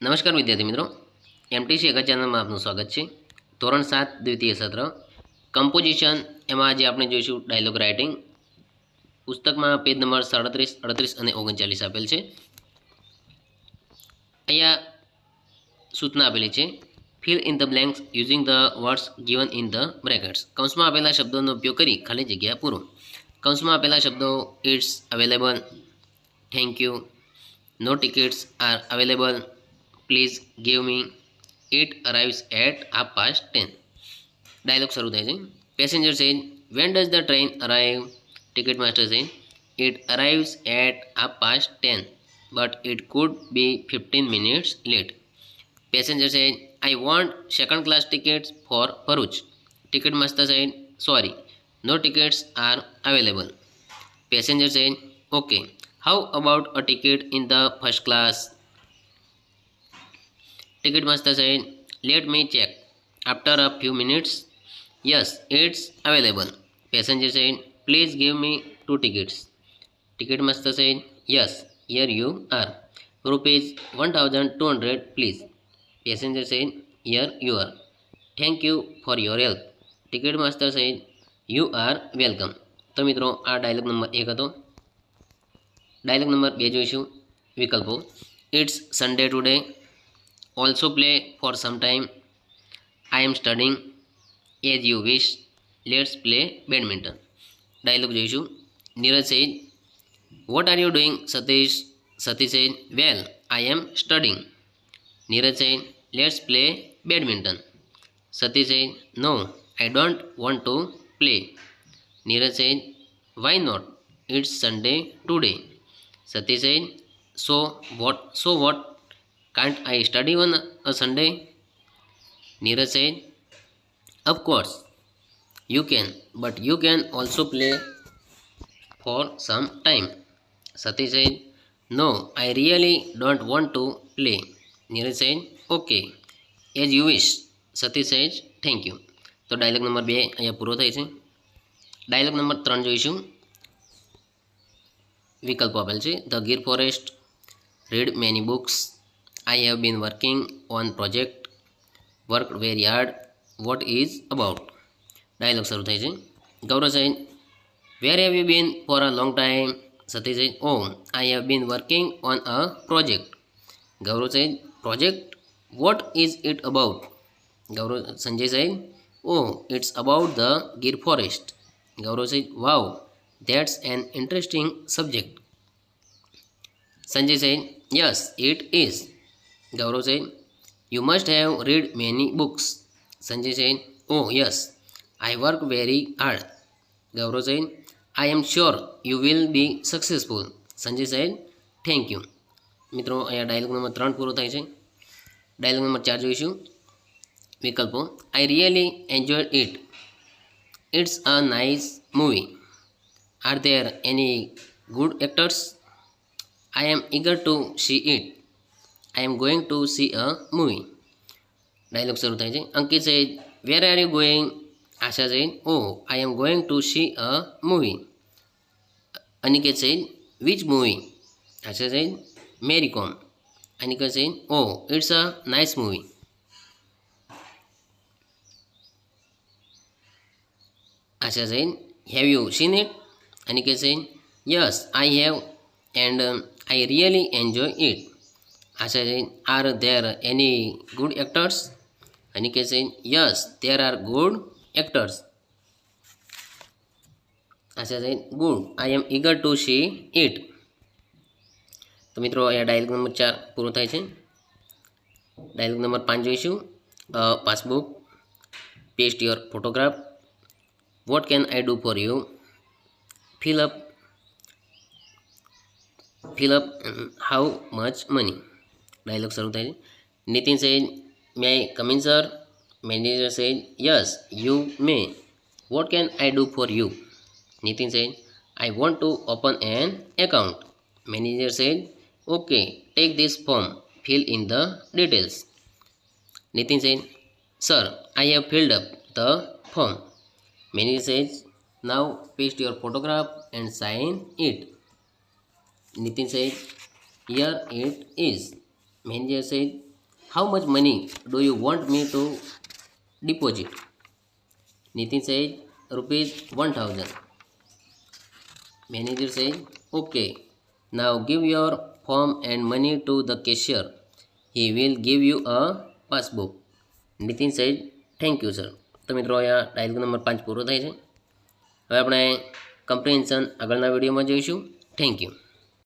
નમસ્કાર વિદ્યાર્થી મિત્રો, એમટીસી એકા ચેનલમાં આપનું સ્વાગત છે. ધોરણ 7 દ્વિતીય સત્ર કમ્પોઝિશન એમાં આજે આપણે જોઈશું ડાયલોગ રાઇટિંગ. પુસ્તકમાં પેજ નંબર 37, 38 અને 39 આપેલ છે. અહીંયા સૂચના આપેલી છે, fill in the blanks using the words given in the brackets. કૌંસમાં આપેલા શબ્દોનો ઉપયોગ કરી ખાલી જગ્યા પૂરો. કૌંસમાં આપેલા શબ્દો it's available, thank you, no tickets are available, please give me, it arrives at 10:30. Dialogue શરૂ થાય છે. Passenger says, when does the train arrive? Ticket master says, it arrives at 10:30 but it could be 15 minutes late. Passenger says, I want second class tickets for Bharuch. Ticket master says, sorry, no tickets are available. Passenger says, okay, how about a ticket in the first class? Ticket master said, let me check. After a few minutes, yes, it's available. Passenger said, please give me 2 tickets. Ticket master said, yes, here you are. Rupees 1200, please. Passenger said, here you are. Thank you for your help. Ticket master said, you are welcome. તો મિત્રો આ dialog number 1 હતો. Dialog number 2 જોઈશું. વિકલ્પો. It's Sunday today. Also play for some time. I am studying. As you wish. Let's play badminton. Dialogue જોઈશું. Neeraj said, what are you doing, Satish? Satish said, well, I am studying. Neeraj said, let's play badminton. Satish said, no, I don't want to play. Neeraj said, why not? It's Sunday today. Satish said, so what? Can't I study on a Sunday? Neeraj said, of course, you can, but you can also play for some time. Satish said, no, I really don't want to play. Neeraj said, okay, as you wish. Satish said, thank you. તો dialog number 2 અહીંયા પૂરો થાય છે. Dialog number 3 જોઈશું. વિકલ્પો આપેલ છે. The Gir forest, read many books, I have been working on project, worked very hard, what is about? Dialogue શરૂ થાય છે. ગૌરવ said, where have you been for a long time? Satish said, oh, I have been working on a project. Gaurav said, project? What is it about? Sanjay said, oh, it's about the Gir forest. Gaurav said, wow, that's an interesting subject. Sanjay said, yes, it is. Gaurav said, you must have read many books. Sanjay said, oh yes, I work very hard. Gaurav said, I am sure you will be successful. Sanjay said, thank you. મિત્રો અહીંયા dialog number 3 પૂરો થાય છે. Dialog number 4 જોઈશું. વિકલ્પો. I really enjoyed it. It's a nice movie. Are there any good actors? I am eager to see it. I am going to see a movie. Dialogue શરૂ થાય છે. અંકિત said, where are you going? Asha said, oh, I am going to see a movie. Aniket said, which movie? Asha said, Mary Kom. Aniket said, oh, it's a nice movie. Asha said, have you seen it? Aniket said, yes, I have, and I really enjoy it. Asha said, are there any good actors? Aniket said, yes, there are good actors. Asha said, good, I am eager to see it. તો મિત્રો અહીંયા dialog number 4 પૂરો થાય છે. Dialog number 5 જોઈશું. Passbook, paste your photograph, what can I do for you? Fill up how much money? Dialogue શરૂ થાય છે. Nitin said, may I come in, sir? Manager said, yes, you may. What can I do for you? Nitin said, I want to open an account. Manager said, okay, take this form, fill in the details. Nitin said, sir, I have filled up the form. Manager says, now paste your photograph and sign it. Nitin said, here it is. Manager said, how much money do you want me to deposit? Nitin said ₹1000. Manager said, okay. Now give your form and money to the cashier. He will give you a passbook. Nitin said, thank you sir. તો મિત્રો અહીંયા dialog number 5 પૂરો થાય છે. હવે આપણે comprehension આગળના વિડીયોમાં જોઈશું. Thank you.